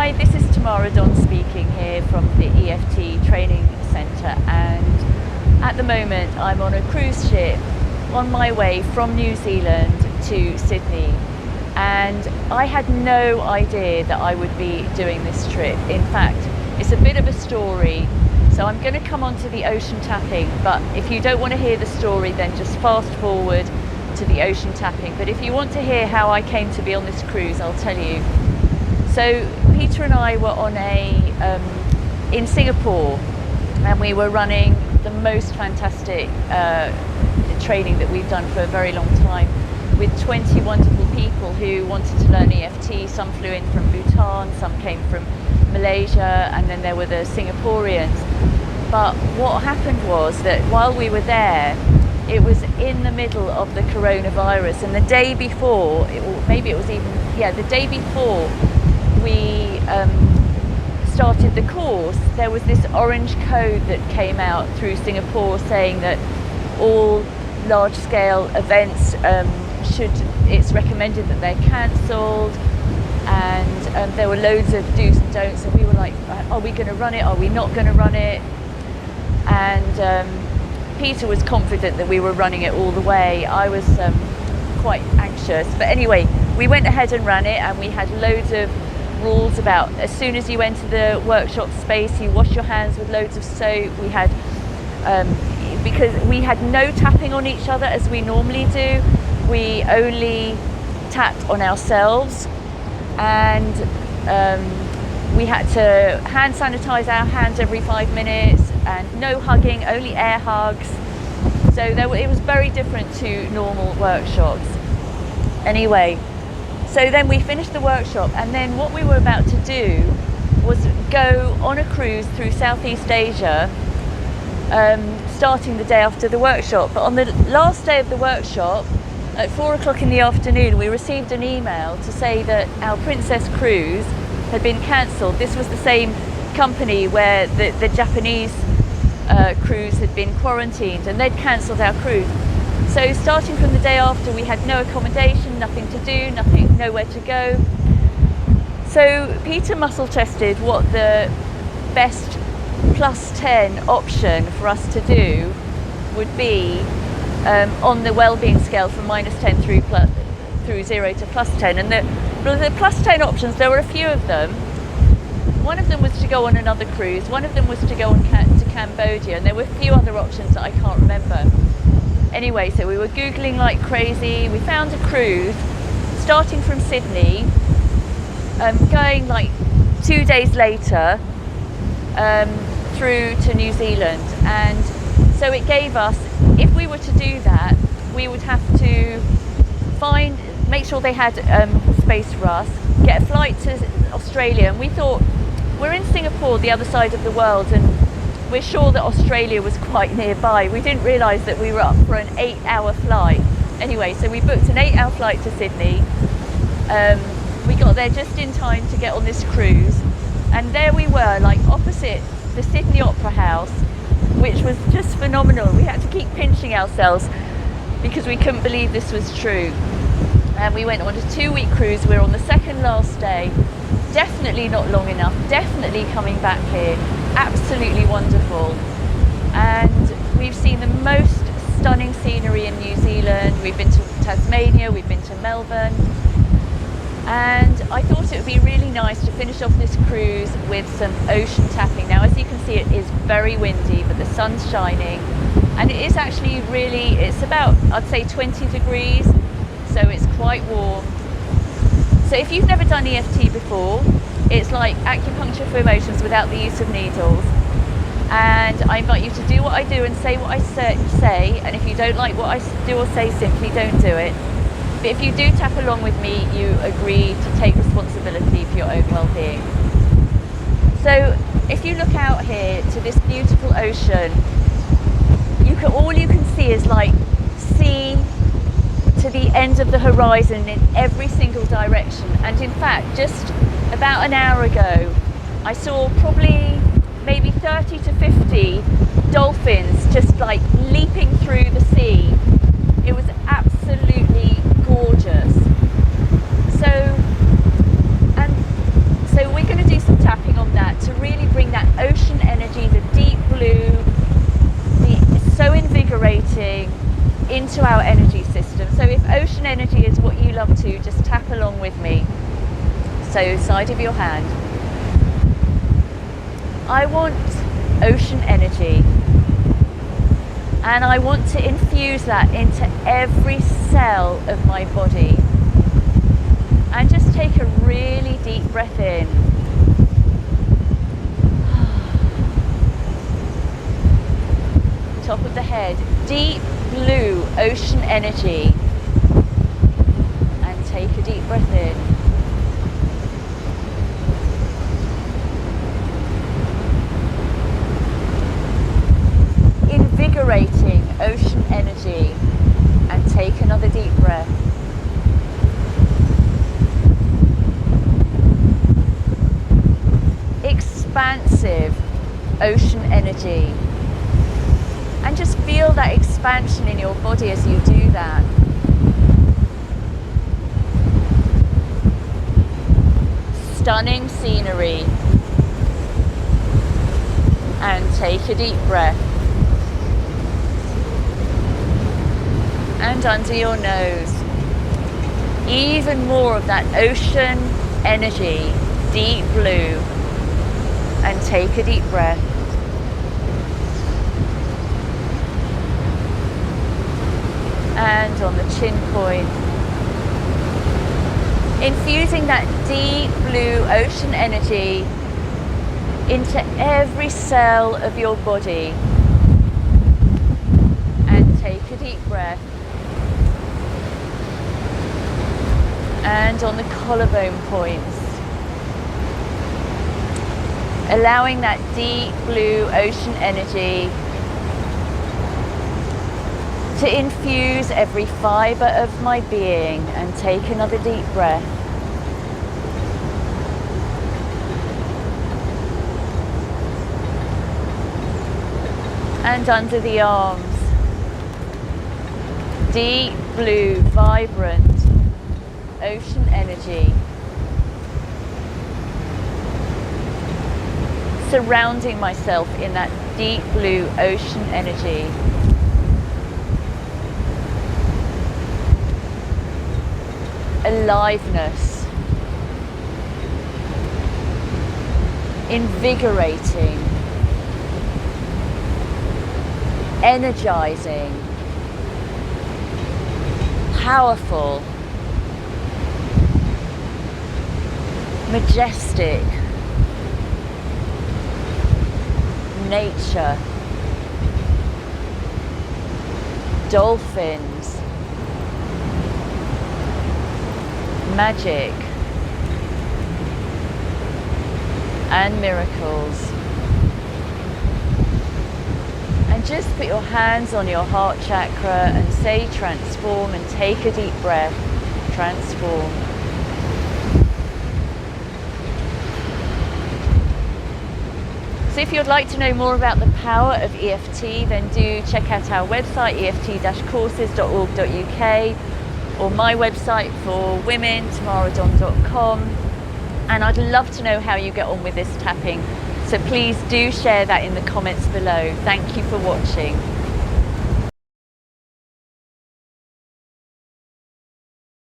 Hi, this is Tamara Don speaking here from the EFT Training Centre, and at the moment I'm on a cruise ship on my way from New Zealand to Sydney, and I had no idea that I would be doing this trip. In fact, it's a bit of a story, so I'm going to come on to the ocean tapping, but if you don't want to hear the story, then just fast forward to the ocean tapping. But if you want to hear how I came to be on this cruise, I'll tell you. So Peter and I were on in Singapore, and we were running the most fantastic training that we've done for a very long time with 20 wonderful people who wanted to learn EFT. Some flew in from Bhutan, some came from Malaysia, and then there were the Singaporeans. But what happened was that while we were there, it was in the middle of the coronavirus, and the day before, the day before we started the course, there was this orange code that came out through Singapore saying that all large-scale events it's recommended that they're cancelled, and there were loads of do's and don'ts, and we were like, are we going to run it, are we not going to run it? And Peter was confident that we were running it all the way. I was quite anxious, but anyway, we went ahead and ran it, and we had loads of rules about as soon as you enter the workshop space, you wash your hands with loads of soap. We had because we had no tapping on each other as we normally do, we only tapped on ourselves, and we had to hand sanitize our hands every 5 minutes, and no hugging, only air hugs. So it was very different to normal workshops. Anyway, so then we finished the workshop, and then what we were about to do was go on a cruise through Southeast Asia, starting the day after the workshop. But on the last day of the workshop, at 4 o'clock in the afternoon, we received an email to say that our Princess cruise had been cancelled. This was the same company where the Japanese cruise had been quarantined, and they'd cancelled our cruise. So starting from the day after, we had no accommodation, nothing to do, nowhere to go. So Peter muscle tested what the best +10 option for us to do would be on the well-being scale from -10 through 0 to +10. And the +10 options, there were a few of them. One of them was to go on another cruise, one of them was to go on to Cambodia, and there were a few other options that I can't remember. Anyway, so we were Googling like crazy. We found a cruise starting from Sydney, going like 2 days later through to New Zealand. And so it gave us, if we were to do that, we would have to make sure they had space for us, get a flight to Australia. And we thought, we're in Singapore, the other side of the world, and we're sure that Australia was quite nearby. We didn't realise that we were up for an 8-hour flight. Anyway, so we booked an 8-hour flight to Sydney. We got there just in time to get on this cruise, and there we were, like opposite the Sydney Opera House, which was just phenomenal. We had to keep pinching ourselves because we couldn't believe this was true. And we went on a 2-week cruise. We're on the second last day. Definitely not long enough, definitely coming back here. Absolutely wonderful. And we've seen the most stunning scenery in New Zealand. We've been to Tasmania, we've been to Melbourne. And I thought it would be really nice to finish off this cruise with some ocean tapping. Now, as you can see, it is very windy, but the sun's shining. And it is actually it's about, I'd say 20 degrees, so it's quite warm. So if you've never done EFT before, it's like acupuncture for emotions without the use of needles. And I invite you to do what I do and say what I say. And if you don't like what I do or say, simply don't do it. But if you do tap along with me, you agree to take responsibility for your own well-being. So if you look out here to this beautiful ocean, all you can see is like sea to the end of the horizon in every single direction. And in fact, just about an hour ago, I saw probably maybe 30 to 50 dolphins just like leaping through the sea. It was absolutely gorgeous. So we're going to do love to, just tap along with me. So side of your hand. I want ocean energy, and I want to infuse that into every cell of my body. And just take a really deep breath in. Top of the head, deep blue ocean energy. And take a deep breath in. Invigorating ocean energy, and take another deep breath. Expansive ocean energy, and just feel that expansion in your body as you do that. Stunning scenery, and take a deep breath. And under your nose, even more of that ocean energy, deep blue, and take a deep breath. And on the chin point, infusing that deep blue ocean energy into every cell of your body, and take a deep breath. And on the collarbone points, allowing that deep blue ocean energy to infuse every fibre of my being, and take another deep breath. And under the arms, deep blue, vibrant ocean energy, surrounding myself in that deep blue ocean energy. Aliveness, invigorating, energizing, powerful, majestic, nature, dolphins, magic, and miracles. And just put your hands on your heart chakra and say transform, and take a deep breath. Transform. So if you'd like to know more about the power of EFT, then do check out our website, eft-courses.org.uk, or my website for women, tamaradon.com. And I'd love to know how you get on with this tapping. So please do share that in the comments below. Thank you for watching.